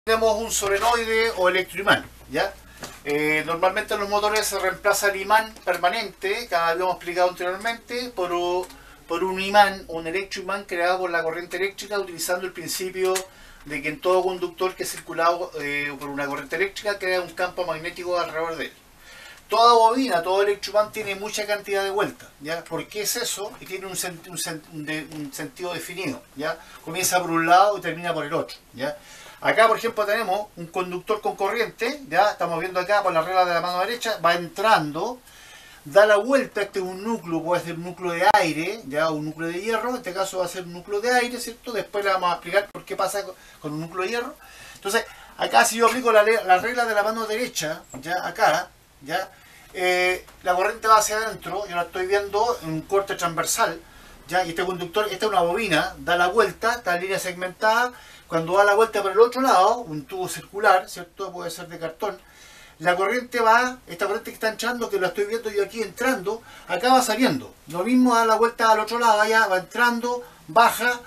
Tenemos un solenoide o electroimán, ¿ya? Normalmente en los motores se reemplaza el imán permanente, que habíamos explicado anteriormente, por un imán, un electroimán creado por la corriente eléctrica, utilizando el principio de que en todo conductor que es circulado por una corriente eléctrica crea un campo magnético alrededor de él. Toda bobina, todo electroimán tiene mucha cantidad de vueltas, ¿ya? ¿Por qué es eso? Y tiene un sentido definido, ¿ya? Comienza por un lado y termina por el otro, ¿ya? Acá, por ejemplo, tenemos un conductor con corriente, ya estamos viendo acá por la regla de la mano derecha, va entrando, da la vuelta, este es un núcleo, puede ser un núcleo de aire, ya, un núcleo de hierro, en este caso va a ser un núcleo de aire, ¿cierto? Después le vamos a explicar por qué pasa con un núcleo de hierro. Entonces, acá si yo aplico la regla de la mano derecha, ya, acá, ya, la corriente va hacia adentro, yo la estoy viendo en un corte transversal, ya, y este conductor, esta es una bobina, da la vuelta, está en línea segmentada. Cuando da la vuelta por el otro lado, un tubo circular, ¿cierto? Puede ser de cartón. La corriente va, esta corriente que está entrando, que la estoy viendo yo aquí entrando, acá va saliendo. Lo mismo da la vuelta al otro lado, allá va entrando, baja,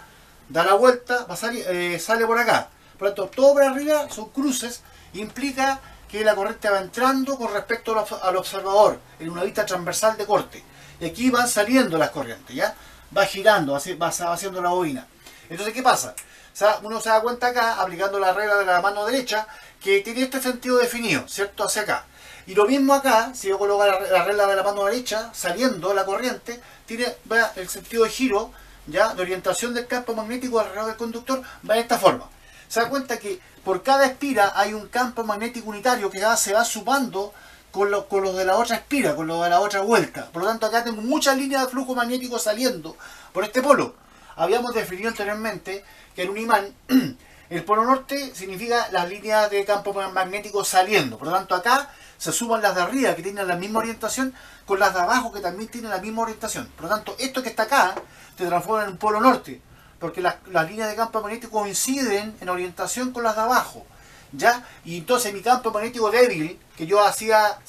da la vuelta, va a salir, sale por acá. Por lo tanto, todo por arriba son cruces, implica que la corriente va entrando con respecto al observador, en una vista transversal de corte. Y aquí van saliendo las corrientes, ¿ya? Va girando, va haciendo la bobina. Entonces, ¿qué pasa? O sea, uno se da cuenta acá, aplicando la regla de la mano derecha, que tiene este sentido definido, ¿cierto? Hacia acá. Y lo mismo acá, si yo coloco la regla de la mano derecha, saliendo la corriente, tiene el sentido de giro, ya, de orientación del campo magnético alrededor del conductor, va de esta forma. Se da cuenta que por cada espira hay un campo magnético unitario que se va sumando con los de la otra espira, con los de la otra vuelta. Por lo tanto, acá tengo muchas líneas de flujo magnético saliendo por este polo. Habíamos definido anteriormente que en un imán, el polo norte significa las líneas de campo magnético saliendo. Por lo tanto, acá se suman las de arriba, que tienen la misma orientación, con las de abajo, que también tienen la misma orientación. Por lo tanto, esto que está acá se transforma en un polo norte, porque las líneas de campo magnético coinciden en orientación con las de abajo, ¿ya? Y entonces mi campo magnético débil, que yo hacía,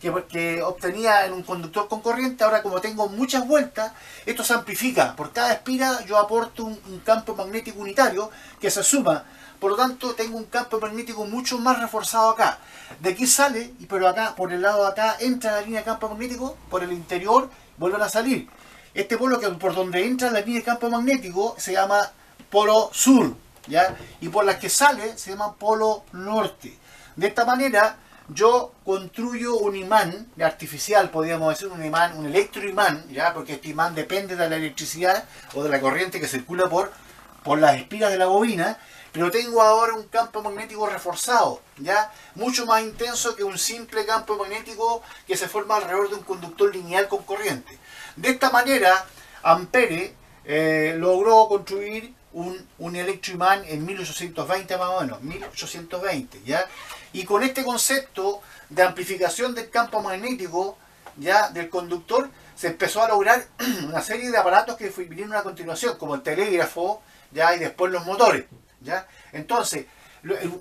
que obtenía en un conductor con corriente, ahora como tengo muchas vueltas, esto se amplifica. Por cada espira yo aporto un campo magnético unitario que se suma. Por lo tanto, tengo un campo magnético mucho más reforzado acá. De aquí sale, pero acá, por el lado de acá, entra la línea de campo magnético, por el interior vuelven a salir. Este polo que por donde entra la línea de campo magnético se llama polo sur, ¿ya? Y por las que sale se llama polo norte. De esta manera, yo construyo un imán artificial, podríamos decir un imán, un electroimán, ¿ya? Porque este imán depende de la electricidad o de la corriente que circula por las espiras de la bobina, pero tengo ahora un campo magnético reforzado, ¿ya? Mucho más intenso que un simple campo magnético que se forma alrededor de un conductor lineal con corriente. De esta manera, Ampere logró construir un electroimán en 1820 más o menos, 1820, ¿ya? Y con este concepto de amplificación del campo magnético, ya, del conductor, se empezó a lograr una serie de aparatos que vinieron a continuación, como el telégrafo, ya, y después los motores, ¿ya? Entonces,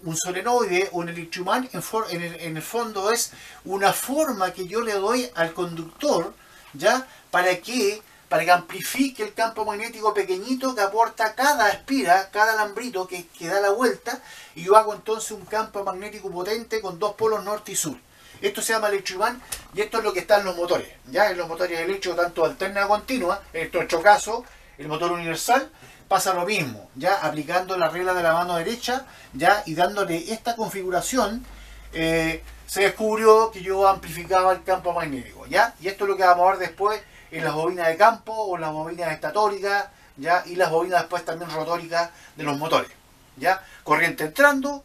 un solenoide o un electroimán en el fondo es una forma que yo le doy al conductor, ¿ya? Para que amplifique el campo magnético pequeñito que aporta cada espira, cada alambrito que da la vuelta, y yo hago entonces un campo magnético potente con dos polos norte y sur. Esto se llama electroimán y esto es lo que está en los motores, ¿ya? En los motores eléctricos, tanto alterna como continua, en nuestro caso, el motor universal, pasa lo mismo, ¿ya? Aplicando la regla de la mano derecha, ¿ya? Y dándole esta configuración, se descubrió que yo amplificaba el campo magnético, ¿ya? Y esto es lo que vamos a ver después en las bobinas de campo o las bobinas estatóricas, ¿ya? Y las bobinas después también rotóricas de los motores, ¿ya? Corriente entrando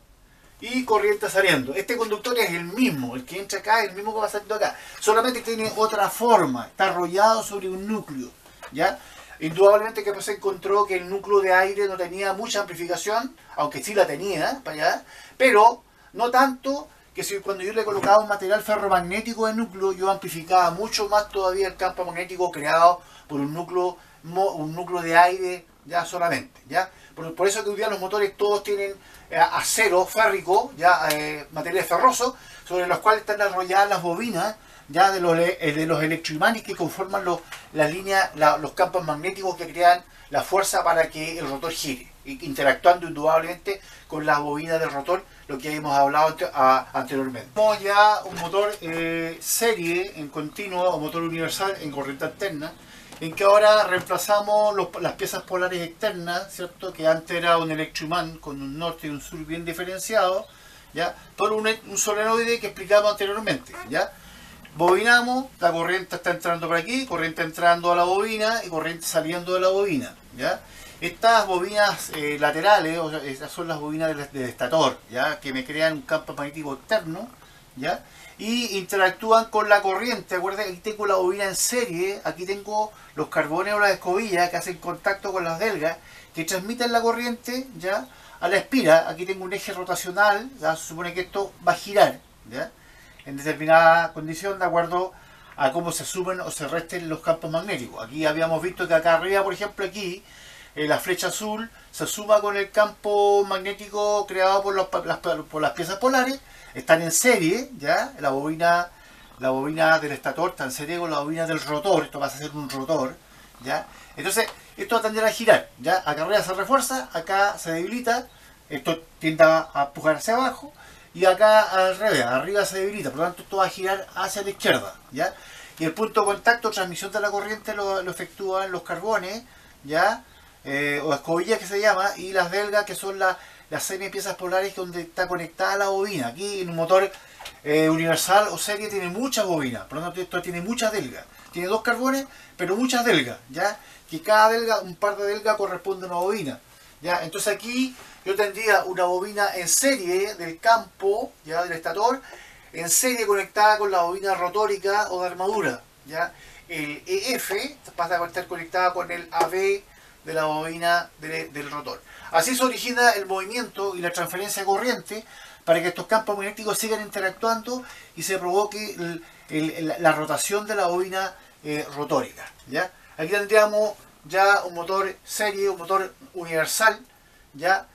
y corriente saliendo. Este conductor es el mismo, el que entra acá es el mismo que va saliendo acá, solamente tiene otra forma, está arrollado sobre un núcleo, ¿ya? Indudablemente que se encontró que el núcleo de aire no tenía mucha amplificación, aunque sí la tenía, para allá, pero no tanto que si cuando yo le colocaba un material ferromagnético de núcleo, yo amplificaba mucho más todavía el campo magnético creado por un núcleo de aire, ya solamente, ¿ya? Por eso que hoy día los motores todos tienen acero férrico, ya materiales ferrosos, sobre los cuales están arrolladas las bobinas ya de los electroimanes que conforman las líneas, los campos magnéticos que crean la fuerza para que el rotor gire, interactuando indudablemente con la bobina del rotor, lo que hemos hablado anteriormente. Tenemos ya un motor serie en continuo o motor universal en corriente alterna, en que ahora reemplazamos las piezas polares externas, ¿cierto? Que antes era un electroimán con un norte y un sur bien diferenciado, ¿ya? Por un solenoide que explicamos anteriormente, ¿ya? Bobinamos, la corriente está entrando por aquí, corriente entrando a la bobina y corriente saliendo de la bobina, ¿ya? Estas bobinas laterales, o sea, estas son las bobinas del estator, ¿ya? Que me crean un campo magnético externo, ¿ya? Y interactúan con la corriente. Acuérdense que aquí tengo la bobina en serie, aquí tengo los carbones o las escobillas que hacen contacto con las delgas, que transmiten la corriente, ¿ya? A la espira. Aquí tengo un eje rotacional, ¿ya? Se supone que esto va a girar, ¿ya? En determinada condición, de acuerdo a cómo se suben o se resten los campos magnéticos. Aquí habíamos visto que acá arriba, por ejemplo, aquí la flecha azul se suma con el campo magnético creado por las piezas polares. Están en serie, ¿ya? La bobina del estator está en serie con la bobina del rotor. Esto va a ser un rotor, ¿ya? Entonces, esto va a tender a girar, ¿ya? Acá arriba se refuerza, acá se debilita, esto tiende a empujar hacia abajo, y acá al revés, arriba se debilita, por lo tanto esto va a girar hacia la izquierda, ¿ya? Y el punto de contacto, transmisión de la corriente lo efectúan los carbones, ¿ya? O escobillas que se llama, y las delgas, que son las semipiezas polares donde está conectada la bobina. Aquí en un motor universal o serie tiene muchas bobinas, por lo tanto esto tiene muchas delgas. Tiene dos carbones, pero muchas delgas, ¿ya? Que cada delga, un par de delgas corresponde a una bobina, ¿ya? Entonces aquí yo tendría una bobina en serie del campo, ¿ya? Del estator, en serie conectada con la bobina rotórica o de armadura, ¿ya? El EF pasa a estar conectada con el AB de la bobina del rotor. Así se origina el movimiento y la transferencia de corriente para que estos campos magnéticos sigan interactuando y se provoque la rotación de la bobina rotórica, ¿ya? Aquí tendríamos ya un motor serie, un motor universal, ¿ya?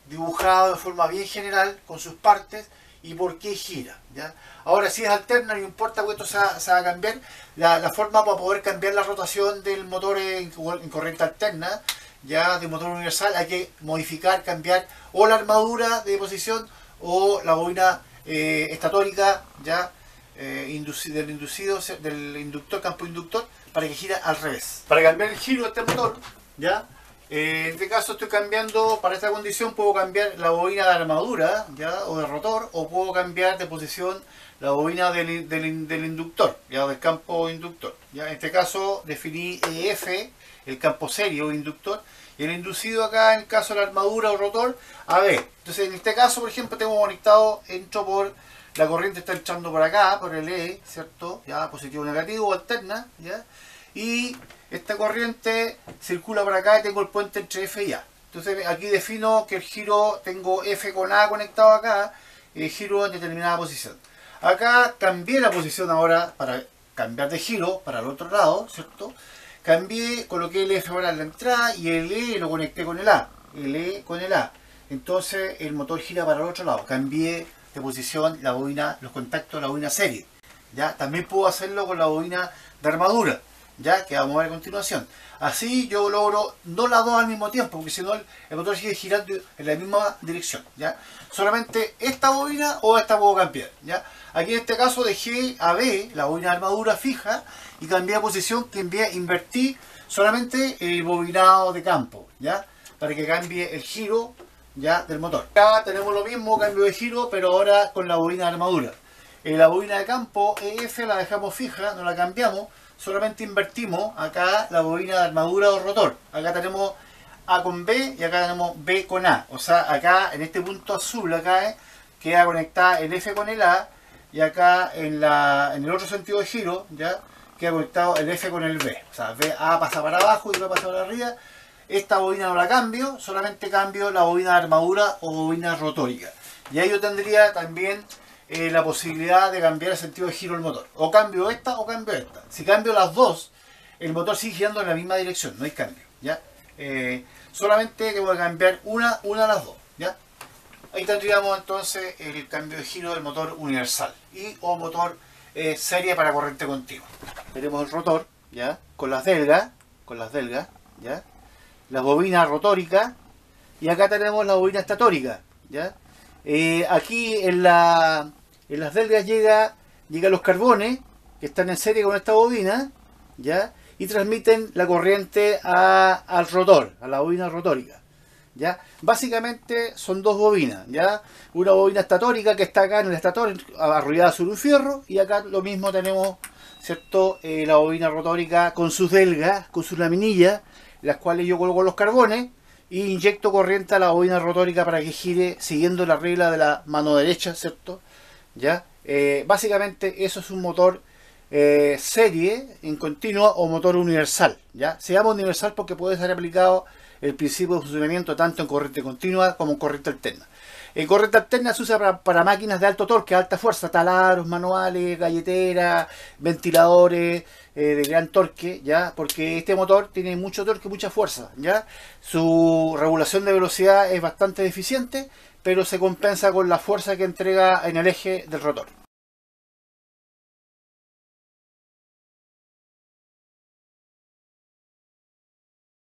Dibujado de forma bien general con sus partes y por qué gira, ¿ya? Ahora, si es alterna, no importa que esto se va a cambiar, la forma para poder cambiar la rotación del motor en corriente alterna, ya de motor universal, hay que modificar, cambiar o la armadura de posición o la bobina estatórica, ya del inductor, campo inductor, para que gira al revés. Para cambiar el giro de este motor, ya en este caso estoy cambiando, para esta condición puedo cambiar la bobina de armadura, ¿ya? O de rotor, o puedo cambiar de posición la bobina del inductor, ¿ya? Del campo inductor, ¿ya? En este caso definí EF, el campo serie o inductor, y el inducido acá, en el caso de la armadura o rotor, AB. Entonces en este caso, por ejemplo, tengo conectado, entro por, la corriente está entrando por acá, por el E, ¿cierto? Ya, positivo o negativo, o alterna, ¿ya? Y esta corriente circula por acá y tengo el puente entre F y A. Entonces aquí defino que el giro, tengo F con A conectado acá, y giro en determinada posición. Acá cambié la posición ahora para cambiar de giro para el otro lado, ¿cierto? Cambié, coloqué el F ahora en la entrada y el E lo conecté con el A. El E con el A. Entonces el motor gira para el otro lado. Cambié de posición la bobina, los contactos de la bobina serie, ¿ya? También puedo hacerlo con la bobina de armadura, ¿ya? Que vamos a ver a continuación. Así yo logro no las dos al mismo tiempo, porque si no el motor sigue girando en la misma dirección, ¿ya? Solamente esta bobina o esta puedo cambiar, ¿ya? Aquí en este caso dejé a B, la bobina de armadura fija, y cambié de posición, invertí solamente el bobinado de campo, ¿ya? Para que cambie el giro, ¿ya? Del motor. Acá tenemos lo mismo, cambio de giro, pero ahora con la bobina de armadura. La bobina de campo EF la dejamos fija, no la cambiamos, solamente invertimos acá la bobina de armadura o rotor. Acá tenemos A con B y acá tenemos B con A. O sea, acá en este punto azul acá queda conectada el F con el A, y acá en el otro sentido de giro, ¿ya? Queda conectado el F con el B. O sea, A pasa para abajo y B pasa para arriba. Esta bobina no la cambio, solamente cambio la bobina de armadura o bobina rotórica. Y ahí yo tendría también la posibilidad de cambiar el sentido de giro del motor. O cambio esta o cambio esta. Si cambio las dos, el motor sigue girando en la misma dirección, no hay cambio, ¿ya? Solamente que voy a cambiar una de las dos, ¿ya? Ahí tendríamos entonces el cambio de giro del motor universal y o motor serie para corriente continua. Tenemos el rotor, ¿ya? Con las delgas, ¿ya? Las bobinas rotóricas, y acá tenemos la bobina estatórica, ¿ya? Aquí en las delgas llega los carbones que están en serie con esta bobina, ¿ya? Y transmiten la corriente al rotor, a la bobina rotórica, ¿ya? Básicamente son dos bobinas, ¿ya? Una bobina estatórica que está acá en el estator arrollada sobre un fierro, y acá lo mismo tenemos, ¿cierto? La bobina rotórica con sus delgas, con sus laminillas, las cuales yo coloco los carbones y inyecto corriente a la bobina rotórica para que gire siguiendo la regla de la mano derecha, ¿cierto? ¿Ya? Básicamente eso es un motor serie en continua o motor universal, ¿ya? Se llama universal porque puede ser aplicado el principio de funcionamiento tanto en corriente continua como en corriente alterna. En corriente alterna se usa para máquinas de alto torque, alta fuerza, taladros, manuales, galleteras, ventiladores de gran torque, ¿ya? Porque este motor tiene mucho torque, mucha fuerza, ¿ya? Su regulación de velocidad es bastante deficiente, pero se compensa con la fuerza que entrega en el eje del rotor.